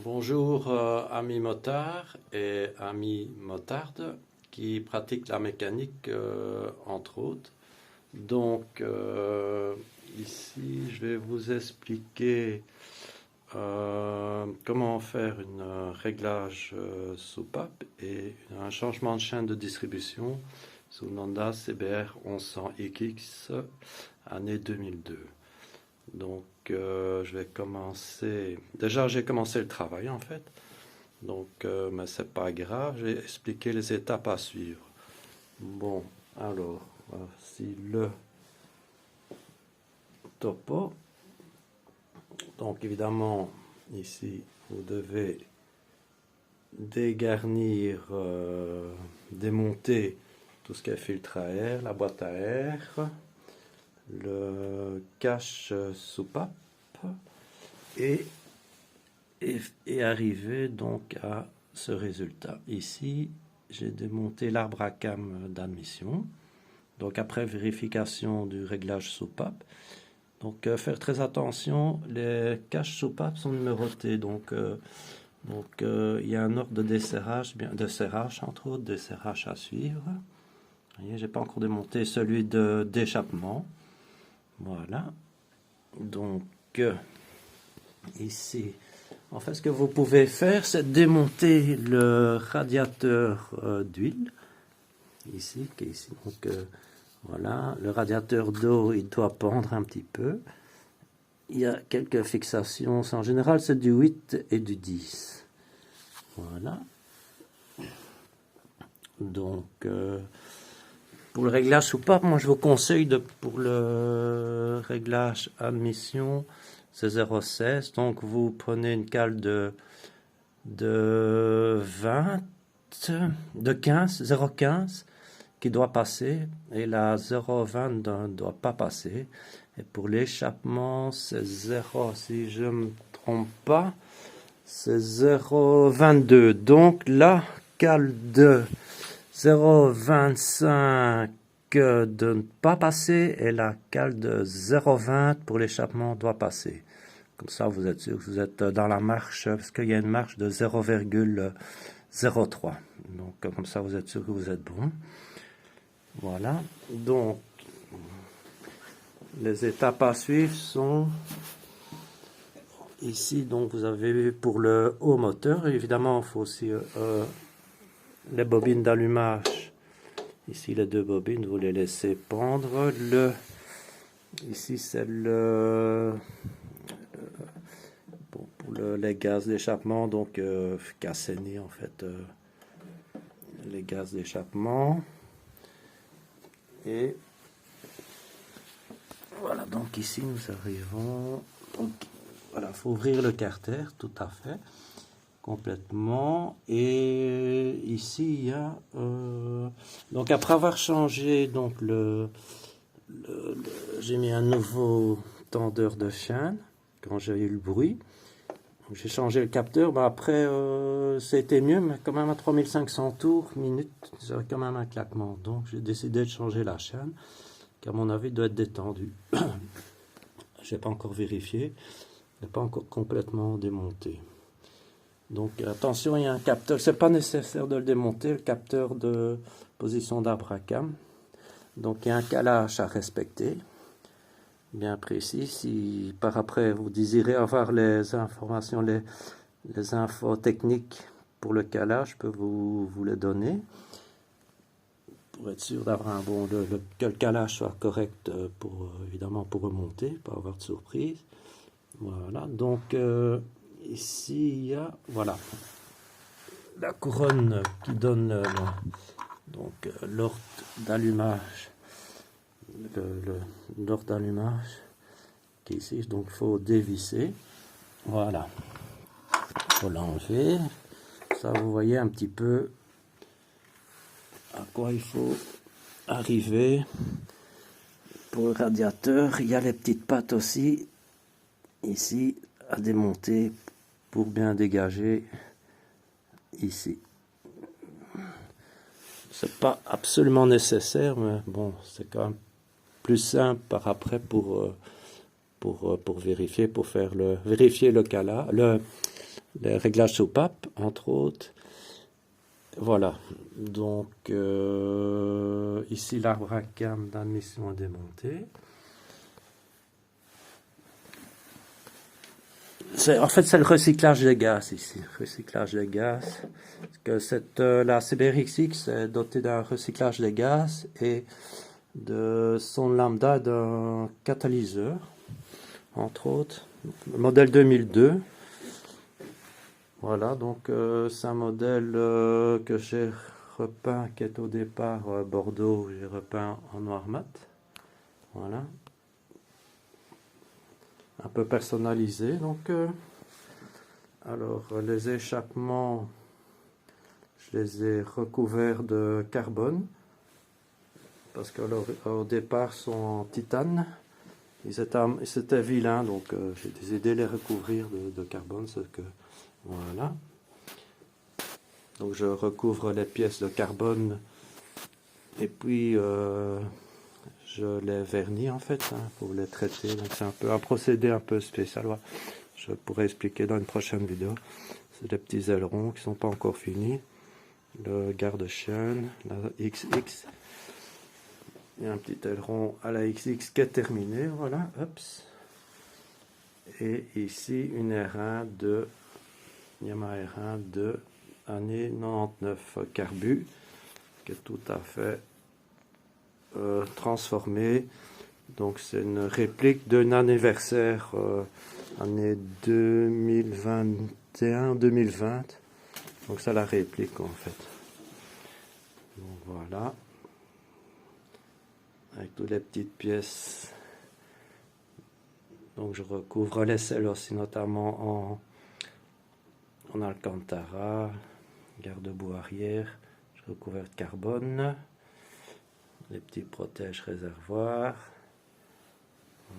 Bonjour amis motards et amis motardes qui pratiquent la mécanique entre autres. Donc ici je vais vous expliquer comment faire un réglage soupape et un changement de chaîne de distribution sous le Honda CBR 1100XX année 2002. Donc, je vais commencer. Déjà, j'ai commencé le travail en fait. Donc, mais c'est pas grave. J'ai expliqué les étapes à suivre. Bon, alors, voici le topo. Donc, évidemment, ici, vous devez dégarnir, démonter tout ce qui est filtre à air, la boîte à air, le cache soupape et arriver donc à ce résultat. Ici, j'ai démonté l'arbre à cam d'admission. Donc après vérification du réglage soupape. Donc faire très attention, les caches soupapes sont numérotées. Donc il y a un ordre de serrage entre autres, de serrage à suivre. Vous voyez, j'ai pas encore démonté celui d'échappement. Voilà, donc ici, en fait, ce que vous pouvez faire, c'est démonter le radiateur d'huile, ici, qui est ici. Donc voilà, le radiateur d'eau, il doit pendre un petit peu. Il y a quelques fixations, en général, c'est du 8 et du 10. Voilà. Donc, pour le réglage soupape, moi je vous conseille pour le réglage admission, c'est 0,16. Donc vous prenez une cale de 20, de 15, 0,15 qui doit passer et la 0,20 ne doit pas passer. Et pour l'échappement, c'est 0, si je ne me trompe pas, c'est 0,22. Donc la cale de 0,25 de ne pas passer et la cale de 0,20 pour l'échappement doit passer. Comme ça, vous êtes sûr que vous êtes dans la marche, parce qu'il y a une marche de 0,03. Donc, comme ça, vous êtes sûr que vous êtes bon. Voilà. Donc, les étapes à suivre sont ici. Donc, vous avez vu pour le haut moteur. Évidemment, il faut aussi les bobines d'allumage, ici les deux bobines, vous les laissez pendre. Ici c'est pour les gaz d'échappement, donc cassainer en fait les gaz d'échappement. Et voilà, donc ici nous arrivons. Donc voilà, il faut ouvrir le carter, tout à fait. Complètement. Et ici il y a donc après avoir changé donc j'ai mis un nouveau tendeur de chaîne quand j'ai eu le bruit. J'ai changé le capteur. Ben après c'était mieux, mais quand même à 3500 tours minute, j'avais quand même un claquement. Donc j'ai décidé de changer la chaîne qui à mon avis doit être détendue. J'ai pas encore vérifié, il n'est pas encore complètement démonté. Donc attention, il y a un capteur, c'est pas nécessaire de le démonter, le capteur de position d'arbre à cam. Donc il y a un calage à respecter, bien précis. Si par après vous désirez avoir les informations, les infos techniques pour le calage, je peux vous les donner. Pour être sûr d'avoir un bon, que le calage soit correct pour évidemment pour remonter, pas avoir de surprise. Voilà, donc ici, il y a voilà, la couronne qui donne donc l'ordre d'allumage, l'ordre d'allumage qui est ici, donc il faut dévisser, voilà, il faut l'enlever, ça vous voyez un petit peu à quoi il faut arriver. Pour le radiateur, il y a les petites pattes aussi, ici, à démonter pour bien dégager ici. C'est pas absolument nécessaire, mais bon, c'est quand même plus simple par après pour vérifier, pour faire vérifier le calage, les réglages soupape, entre autres. Voilà, donc ici l'arbre à cam d'admission à démonter. En fait, c'est le recyclage des gaz ici. Recyclage des gaz. Parce que la CBRX est dotée d'un recyclage des gaz et de son lambda d'un catalyseur, entre autres. Modèle 2002. Voilà, donc c'est un modèle que j'ai repeint, qui est au départ Bordeaux, j'ai repeint en noir mat. Voilà. Un peu personnalisé, donc. Alors, les échappements, je les ai recouverts de carbone, parce qu'au départ, ils sont en titane. Ils étaient vilains, donc j'ai décidé de les recouvrir de carbone, ce que... Voilà. Donc je recouvre les pièces de carbone et puis je les vernis en fait pour les traiter. Donc c'est un procédé un peu spécial. Ouais. Je pourrais expliquer dans une prochaine vidéo. C'est des petits ailerons qui sont pas encore finis. Le garde-chaîne, la XX. Il y a un petit aileron à la XX qui est terminé. Voilà. Ups. Et ici une R1 de Yamaha R1 de année 99 carbu, qui est tout à fait transformé. Donc c'est une réplique d'un anniversaire année 2021-2020. Donc c'est la réplique en fait. Donc voilà. Avec toutes les petites pièces. Donc je recouvre les selles aussi, notamment en alcantara, garde-boue arrière, je recouvre de carbone, les petits protèges réservoirs,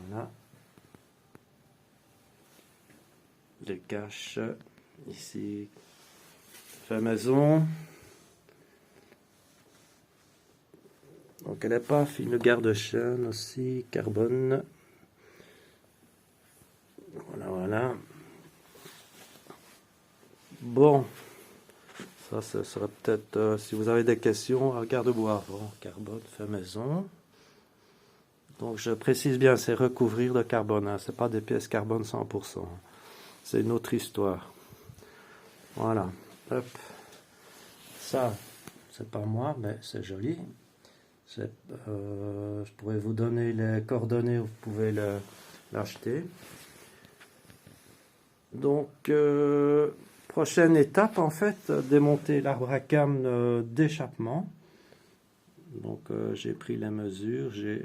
voilà, les caches, ici, fait maison, donc elle n'est pas fine, le garde-chaîne aussi, carbone, voilà. Bon, ça ce serait peut-être, si vous avez des questions, garde-boue avant, carbone, fait maison. Donc je précise bien, c'est recouvrir de carbone, hein, c'est pas des pièces carbone 100%. C'est une autre histoire. Voilà. Hop. Ça, c'est pas moi, mais c'est joli. Je pourrais vous donner les coordonnées, vous pouvez l'acheter. Donc, prochaine étape, en fait, démonter l'arbre à cam d'échappement. Donc, j'ai pris les mesures. J'ai,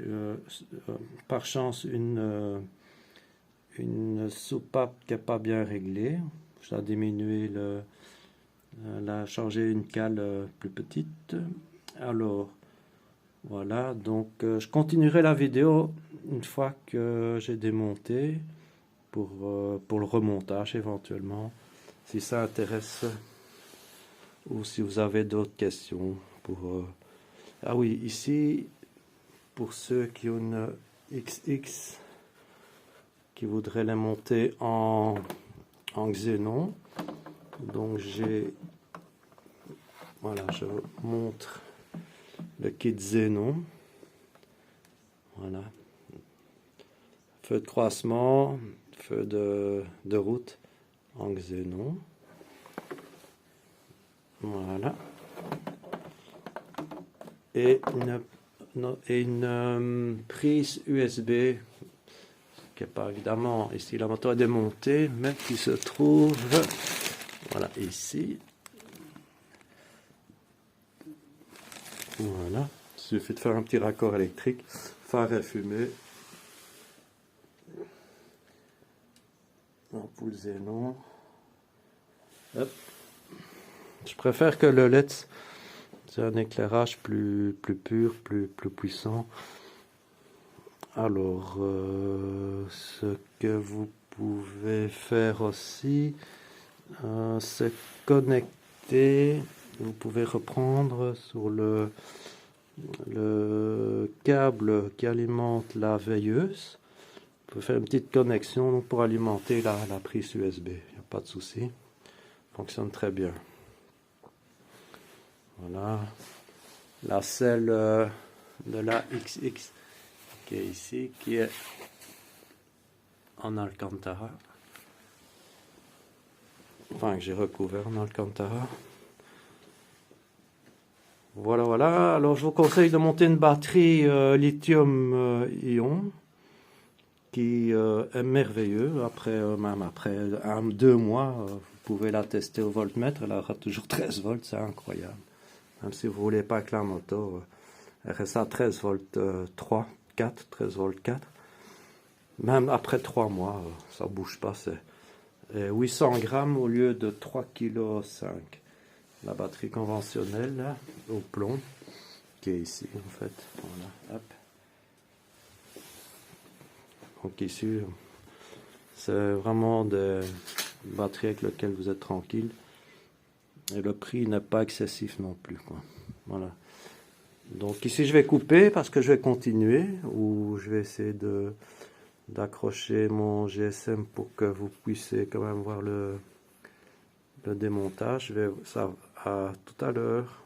par chance, une soupape qui n'est pas bien réglée. Je dois diminuer changer une cale plus petite. Alors, voilà. Donc, je continuerai la vidéo une fois que j'ai démonté pour le remontage éventuellement, si ça intéresse ou si vous avez d'autres questions. Ah oui, ici, pour ceux qui ont une XX, qui voudraient les monter en xénon, donc voilà, je montre le kit xénon, voilà, feu de croisement, feu de route en xénon, voilà, et une prise USB qui n'est pas évidemment ici, la moto est démontée, mais qui se trouve voilà ici. Voilà, il suffit de faire un petit raccord électrique, phare et fumée, ampoule xénon. Hop. Je préfère que le LED, c'est un éclairage plus pur, plus puissant. Alors, ce que vous pouvez faire aussi, c'est connecter. Vous pouvez reprendre sur le câble qui alimente la veilleuse. Vous pouvez faire une petite connexion pour alimenter la prise USB. Il n'y a pas de souci. fonctionne très bien. Voilà. La selle de la XX qui est ici, qui est en Alcantara. Enfin, que j'ai recouvert en Alcantara. Voilà, voilà. Alors, je vous conseille de monter une batterie lithium-ion qui est merveilleux. Après, même après 2 mois, vous pouvez la tester au voltmètre. Elle aura toujours 13 volts, c'est incroyable. Même si vous ne roulez pas avec la moto, elle reste à 13 volts 3, 4, 13 volts 4. Même après 3 mois, ça ne bouge pas. C'est 800 grammes au lieu de 3,5 kg. La batterie conventionnelle, là, au plomb, qui est ici, en fait. Voilà, hop. Donc ici, c'est vraiment des batteries avec lesquelles vous êtes tranquille. Et le prix n'est pas excessif non plus, quoi. Voilà. Donc ici, je vais couper parce que je vais continuer, ou je vais essayer d'accrocher mon GSM pour que vous puissiez quand même voir le démontage. Ça à tout à l'heure.